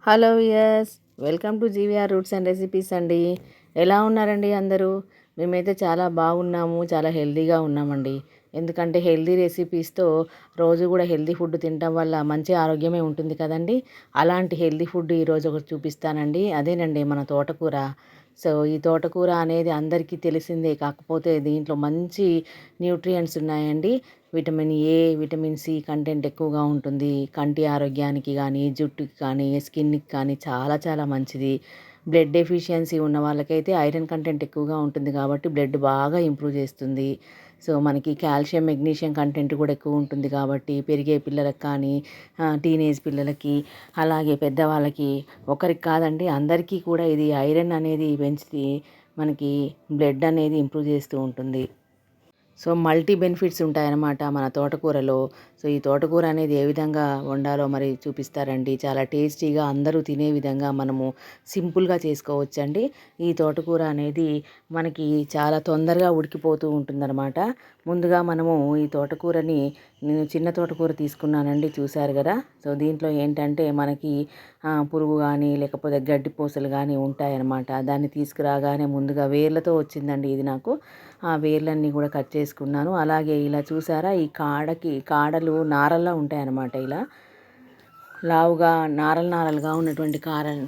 Hello yes, welcome to GVR roots and recipes అండి. ఎలా ఉన్నారండి అందరూ? మేమైతే చాలా బాగున్నాము, చాలా హెల్తీగా ఉన్నామండి. ఎందుకంటే హెల్తీ రెసిపీస్తో రోజు కూడా హెల్తీ ఫుడ్ తినడం వల్ల మంచి ఆరోగ్యమే ఉంటుంది కదండి. అలాంటి హెల్తీ ఫుడ్ ఈరోజు ఒకటి చూపిస్తానండి. అదేనండి మన తోటకూర. సో ఈ తోటకూర అనేది అందరికీ తెలిసిందే, కాకపోతే దీంట్లో మంచి న్యూట్రియంట్స్ ఉన్నాయండి. Vitamin A, vitamin C content ఎక్కువగా ఉంటుంది. కంటి ఆరోగ్యానికి కానీ, జుట్టుకి కానీ, స్కిన్కి కానీ చాలా చాలా మంచిది. బ్లడ్ డెఫిషియన్సీ ఉన్న వాళ్ళకైతే ఐరన్ కంటెంట్ ఎక్కువగా ఉంటుంది కాబట్టి బ్లడ్ బాగా ఇంప్రూవ్ చేస్తుంది. సో మనకి కాల్షియం, మెగ్నీషియం కంటెంట్ కూడా ఎక్కువ ఉంటుంది కాబట్టి పెరిగే పిల్లలకు కానీ, టీనేజ్ పిల్లలకి, అలాగే పెద్దవాళ్ళకి, ఒకరికి కాదండి అందరికీ కూడా ఇది ఐరన్ అనేది పెంచుతుంది. మనకి బ్లడ్ అనేది ఇంప్రూవ్ చేస్తూ ఉంటుంది. సో మల్టీ బెనిఫిట్స్ ఉంటాయన్నమాట మన తోటకూరలో. సో ఈ తోటకూర అనేది ఏ విధంగా వండాలో మరి చూపిస్తారండి. చాలా టేస్టీగా అందరూ తినే విధంగా మనము సింపుల్గా చేసుకోవచ్చండి. ఈ తోటకూర అనేది మనకి చాలా తొందరగా ఉడికిపోతూ ఉంటుందన్నమాట. ముందుగా మనము ఈ తోటకూరని, నేను చిన్న తోటకూర తీసుకున్నానండి, చూశారు కదా. సో దీంట్లో ఏంటంటే మనకి పురుగు కానీ లేకపోతే గడ్డి పూసలు కానీ ఉంటాయన్నమాట. దాన్ని తీసుకురాగానే ముందుగా వేర్లతో వచ్చిందండి ఇది నాకు. ఆ వేర్లన్నీ కూడా కట్ చేసుకున్నాను. అలాగే ఇలా చూసారా, ఈ కాడలు నారల్లా ఉంటాయన్నమాట. ఇలా లావుగా నారలుగా ఉన్నటువంటి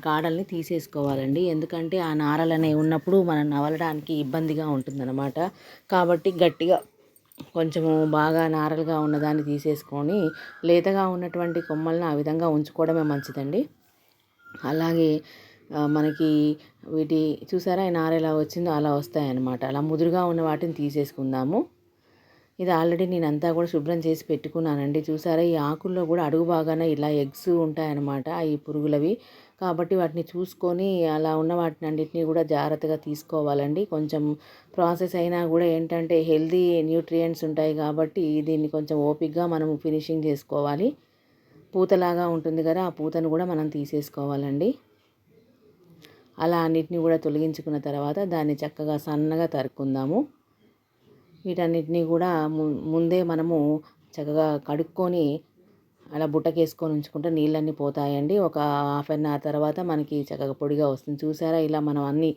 కాడల్ని తీసేసుకోవాలండి. ఎందుకంటే ఆ నారలు అనేవి ఉన్నప్పుడు మనం నవలడానికి ఇబ్బందిగా ఉంటుందన్నమాట. కాబట్టి గట్టిగా కొంచెము బాగా నారలుగా ఉన్నదాన్ని తీసేసుకొని లేతగా ఉన్నటువంటి కొమ్మల్ని ఆ విధంగా ఉంచుకోవడమే మంచిదండి. అలాగే మనకి వీటి చూసారా, ఈ నార ఎలా వచ్చిందో అలా వస్తాయన్నమాట. అలా ముదురుగా ఉన్న వాటిని తీసేసుకుందాము. ఇది ఆల్రెడీ నేను అంతా కూడా శుభ్రం చేసి పెట్టుకున్నానండి. చూసారా, ఈ ఆకుల్లో కూడా అడుగు బాగానే ఇలా ఎగ్స్ ఉంటాయన్నమాట, ఈ పురుగులవి. కాబట్టి వాటిని చూసుకొని అలా ఉన్న వాటిని అన్నిటినీ కూడా జాగ్రత్తగా తీసుకోవాలండి. కొంచెం ప్రాసెస్ అయినా కూడా ఏంటంటే హెల్దీ న్యూట్రియంట్స్ ఉంటాయి కాబట్టి దీన్ని కొంచెం ఓపికగా మనము ఫినిషింగ్ చేసుకోవాలి. పూతలాగా ఉంటుంది కదా, ఆ పూతను కూడా మనం తీసేసుకోవాలండి. అలా అన్నిటిని కూడా తొలగించుకున్న తర్వాత దాన్ని చక్కగా సన్నగా తరుక్కుందాము. వీటన్నిటినీ కూడా ముందే మనము చక్కగా కడుక్కొని అలా బుట్టకేసుకొని ఉంచుకుంటే నీళ్ళన్నీ పోతాయండి. ఒక హాఫ్ అన్ అవర్ తర్వాత మనకి చక్కగా పొడిగా వస్తుంది. చూసారా, ఇలా మనం అన్ని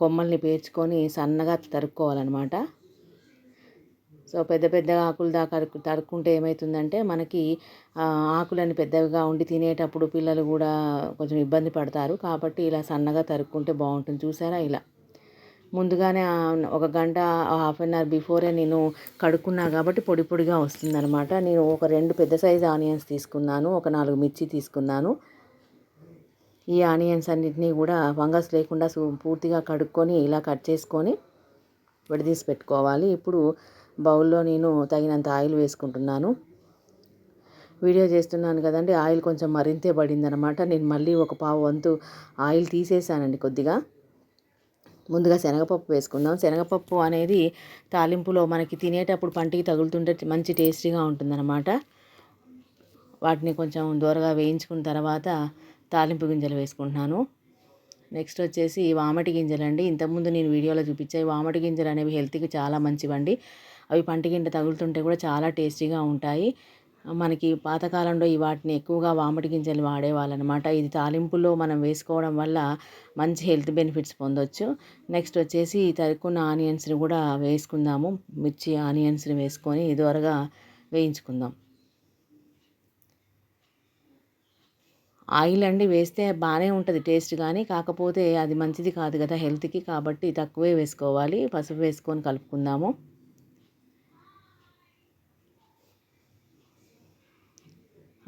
కొమ్మల్ని పేర్చుకొని సన్నగా తరుక్కోవాలన్నమాట. సో పెద్ద పెద్ద ఆకులు దాకా తరుక్కుంటే ఏమవుతుందంటే మనకి ఆకులని పెద్దవిగా ఉండి తినేటప్పుడు పిల్లలు కూడా కొంచెం ఇబ్బంది పడతారు. కాబట్టి ఇలా సన్నగా తరుక్కుంటే బాగుంటుంది. చూసారా, ఇలా ముందుగానే ఒక గంట, హాఫ్ అన్ అవర్ బిఫోరే నేను కడుక్కున్నా కాబట్టి పొడి పొడిగా వస్తుందన్నమాట. నేను ఒక 2 పెద్ద సైజు ఆనియన్స్ తీసుకున్నాను, ఒక 4 మిర్చి తీసుకున్నాను. ఈ ఆనియన్స్ అన్నిటినీ కూడా ఫంగస్ లేకుండా పూర్తిగా కడుక్కొని ఇలా కట్ చేసుకొని విడదీసి పెట్టుకోవాలి. ఇప్పుడు బౌల్లో నేను తగినంత ఆయిల్ వేసుకుంటున్నాను. వీడియో చేస్తున్నాను కదండి, ఆయిల్ కొంచెం మరింతే పడిందనమాట. నేను మళ్ళీ ఒక పావు వంతు ఆయిల్ తీసేసానండి కొద్దిగా. ముందుగా శనగపప్పు వేసుకుందాం. శనగపప్పు అనేది తాలింపులో మనకి తినేటప్పుడు పంటికి తగులుతుంటే మంచి టేస్టీగా ఉంటుందన్నమాట. వాటిని కొంచెం దూరగా వేయించుకున్న తర్వాత తాలింపు గింజలు వేసుకుంటున్నాను. నెక్స్ట్ వచ్చేసి వామటి గింజలండి. ఇంతకుముందు నేను వీడియోలో చూపించాయి. వామటి గింజలు అనేవి హెల్త్కి చాలా మంచివండి. అవి పంటికింట తగులుతుంటే కూడా చాలా టేస్టీగా ఉంటాయి. మనకి పాతకాలంలో వాటిని ఎక్కువగా వామటి గింజలు వాడేవాళ్ళనమాట. ఇది తాలింపులో మనం వేసుకోవడం వల్ల మంచి హెల్త్ బెనిఫిట్స్ పొందొచ్చు. నెక్స్ట్ వచ్చేసి తరుక్కున్న ఆనియన్స్ని కూడా వేసుకుందాము. మిర్చి ఆనియన్స్ని వేసుకొని దోరగా వేయించుకుందాం. ఆయిల్ అండి వేస్తే బాగానే ఉంటుంది టేస్ట్, కానీ కాకపోతే అది మంచిది కాదు కదా హెల్త్కి, కాబట్టి తక్కువే వేసుకోవాలి. పసుపు వేసుకొని కలుపుకుందాము.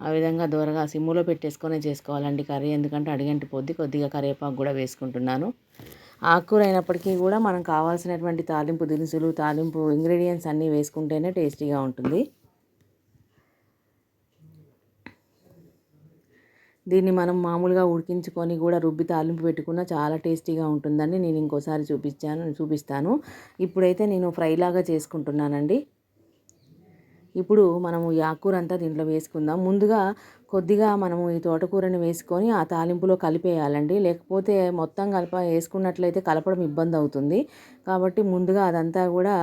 ఆ విధంగా దూరగా సిమ్ములో పెట్టేసుకొని చేసుకోవాలండి కర్రీ, ఎందుకంటే అడిగంటిపోద్ది. కొద్దిగా కరివేపాకు కూడా వేసుకుంటున్నాను. ఆకుకూర అయినప్పటికీ కూడా మనం కావాల్సినటువంటి తాలింపు దినుసులు, తాలింపు ఇంగ్రీడియంట్స్ అన్నీ వేసుకుంటేనే టేస్టీగా ఉంటుంది. దీన్ని మనం మామూలుగా ఉడికించుకొని కూడా రుబ్బి తాలింపు పెట్టుకున్న చాలా టేస్టీగా ఉంటుందని నేను ఇంకోసారి చూపిస్తాను. ఇప్పుడైతే నేను ఫ్రైలాగా చేసుకుంటున్నానండి. ఇప్పుడు మనము ఈ ఆకుకూర అంతా దీంట్లో వేసుకుందాం. ముందుగా కొద్దిగా మనము ఈ తోటకూరని వేసుకొని ఆ తాలింపులో కలిపేయాలండి. లేకపోతే మొత్తం వేసుకున్నట్లయితే కలపడం ఇబ్బంది అవుతుంది. కాబట్టి ముందుగా అదంతా కూడా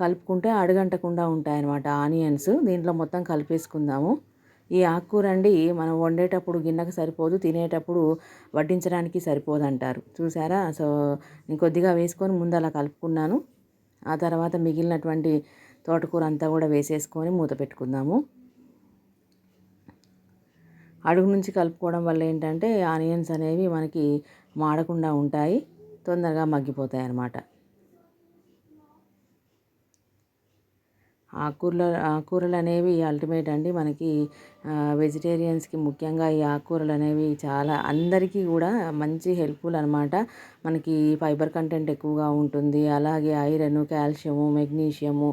కలుపుకుంటే అడుగంటకుండా ఉంటాయన్నమాట ఆనియన్స్. దీంట్లో మొత్తం కలిపేసుకుందాము. ఈ ఆకుకూర అండి మనం వండేటప్పుడు గిన్నెకు సరిపోదు, తినేటప్పుడు వడ్డించడానికి సరిపోదంటారు చూసారా. సో నేను కొద్దిగా వేసుకొని ముందు అలా కలుపుకున్నాను. ఆ తర్వాత మిగిలినటువంటి తోటకూర అంతా కూడా వేసేసుకొని మూత పెట్టుకుందాము. అడుగు నుంచి కలుపుకోవడం వల్ల ఏంటంటే ఆనియన్స్ అనేవి మనకి మాడకుండా ఉంటాయి, తొందరగా మగ్గిపోతాయి అన్నమాట. ఆకుకూరలు అనేవి అల్టిమేట్ అండి మనకి. వెజిటేరియన్స్కి ముఖ్యంగా ఈ ఆకుకూరలు అనేవి చాలా అందరికీ కూడా మంచి హెల్ప్ఫుల్ అనమాట. మనకి ఫైబర్ కంటెంట్ ఎక్కువగా ఉంటుంది, అలాగే ఐరన్, కాల్షియము, మెగ్నీషియము,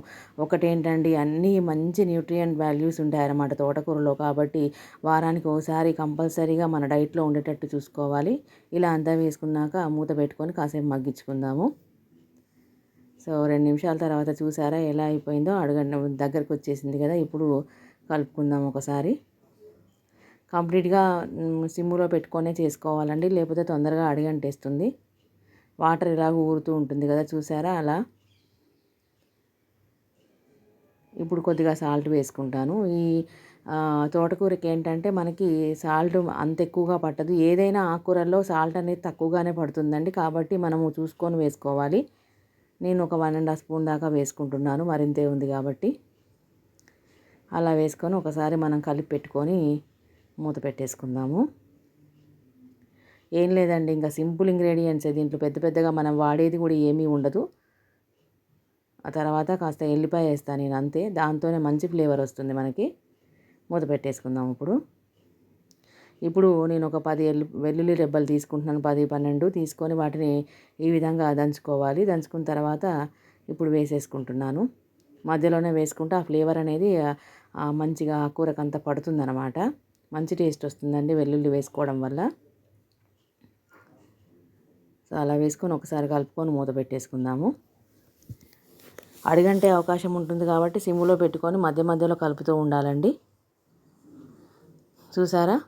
ఒకటేంటండి అన్నీ మంచి న్యూట్రియంట్ వాల్యూస్ ఉంటాయన్నమాట తోటకూరలో. కాబట్టి వారానికి ఒకసారి కంపల్సరీగా మన డైట్లో ఉండేటట్టు చూసుకోవాలి. ఇలా అంతా వేసుకున్నాక మూత పెట్టుకొని కాసేపు మగ్గించుకుందాము. సో 2 నిమిషాల తర్వాత చూసారా ఎలా అయిపోయిందో, దగ్గరకు వచ్చేసింది కదా. ఇప్పుడు కలుపుకుందాం ఒకసారి. కంప్లీట్గా సిమ్ములో పెట్టుకొనే చేసుకోవాలండి, లేకపోతే తొందరగా అడుగంటేస్తుంది. వాటర్ ఇలాగ ఊరుతూ ఉంటుంది కదా చూసారా అలా. ఇప్పుడు కొద్దిగా సాల్ట్ వేసుకుంటాను. ఈ తోటకూరకి ఏంటంటే మనకి సాల్ట్ అంత ఎక్కువగా పట్టదు. ఏదైనా ఆకుకూరల్లో సాల్ట్ అనేది తక్కువగానే పడుతుందండి, కాబట్టి మనము చూసుకొని వేసుకోవాలి. నేను ఒక 1.5 స్పూన్ దాకా వేసుకుంటున్నాను, మరింతే ఉంది కాబట్టి. అలా వేసుకొని ఒకసారి మనం కలిపి పెట్టుకొని మూత పెట్టేసుకుందాము. ఏం లేదండి, ఇంకా సింపుల్ ఇంగ్రీడియంట్సే దీంట్లో, పెద్ద పెద్దగా మనం వాడేది కూడా ఏమీ ఉండదు. ఆ తర్వాత కాస్త ఎల్లిపాయ వేస్తాను నేను, అంతే. దాంతోనే మంచి ఫ్లేవర్ వస్తుంది మనకి. మూత పెట్టేసుకుందాం ఇప్పుడు నేను ఒక 10 వెల్లుల్లి రెబ్బలు తీసుకుంటున్నాను, 10, 12 తీసుకొని వాటిని ఈ విధంగా దంచుకోవాలి. దంచుకున్న తర్వాత ఇప్పుడు వేసేసుకుంటున్నాను. మధ్యలోనే వేసుకుంటే ఆ ఫ్లేవర్ అనేది మంచిగా కూరకంతా పడుతుందన్నమాట. మంచి టేస్ట్ వస్తుందండి వెల్లుల్లి వేసుకోవడం వల్ల. సో అలా వేసుకొని ఒకసారి కలుపుకొని మూత పెట్టేసుకుందాము. అడుగంటే అవకాశం ఉంటుంది కాబట్టి సిమ్లో పెట్టుకొని మధ్య మధ్యలో కలుపుతూ ఉండాలండి. చూసారా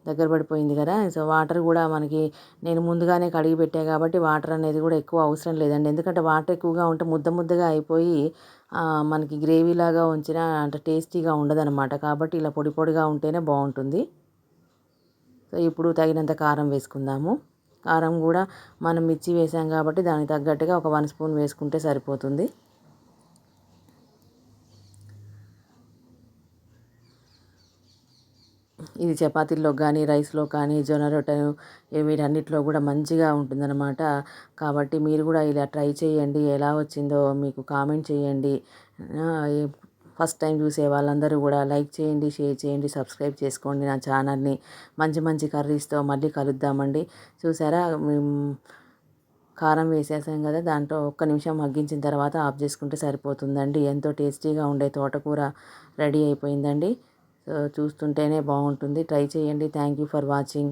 దగ్గర పడిపోయింది కదా. సో వాటర్ కూడా మనకి నేను ముందుగానే కడిగి పెట్టా కాబట్టి వాటర్ అనేది కూడా ఎక్కువ అవసరం లేదండి. ఎందుకంటే వాటర్ ఎక్కువగా ఉంటే ముద్ద ముద్దగా అయిపోయి మనకి గ్రేవీలాగా ఉంచిన అంటే టేస్టీగా ఉండదన్నమాట. కాబట్టి ఇలా పొడి పొడిగా ఉంటేనే బాగుంటుంది. సో ఇప్పుడు తగినంత కారం వేసుకుందాము. కారం కూడా మనం మిర్చి వేసాం కాబట్టి దానికి తగ్గట్టుగా ఒక 1 స్పూన్ వేసుకుంటే సరిపోతుంది. ఇది చపాతీల్లో కానీ, రైస్లో కానీ, జొన్న రొట్టెలు వీటన్నిటిలో కూడా మంచిగా ఉంటుందన్నమాట. కాబట్టి మీరు కూడా ఇలా ట్రై చేయండి. ఎలా వచ్చిందో మీకు కామెంట్ చేయండి. ఫస్ట్ టైం చూసే వాళ్ళందరూ కూడా లైక్ చేయండి, షేర్ చేయండి, సబ్స్క్రైబ్ చేసుకోండి నా ఛానల్ని. మంచి మంచి కర్రీస్తో మళ్ళీ కలుద్దామండి. చూసారా కారం వేసేసాం కదా, దాంట్లో ఒక్క నిమిషం మగ్గించిన తర్వాత ఆఫ్ చేసుకుంటే సరిపోతుందండి. ఎంతో టేస్టీగా ఉండే తోటకూర రెడీ అయిపోయిందండి. చూస్తుంటేనే బాగుంటుంది. ట్రై చేయండి. Thank you for watching.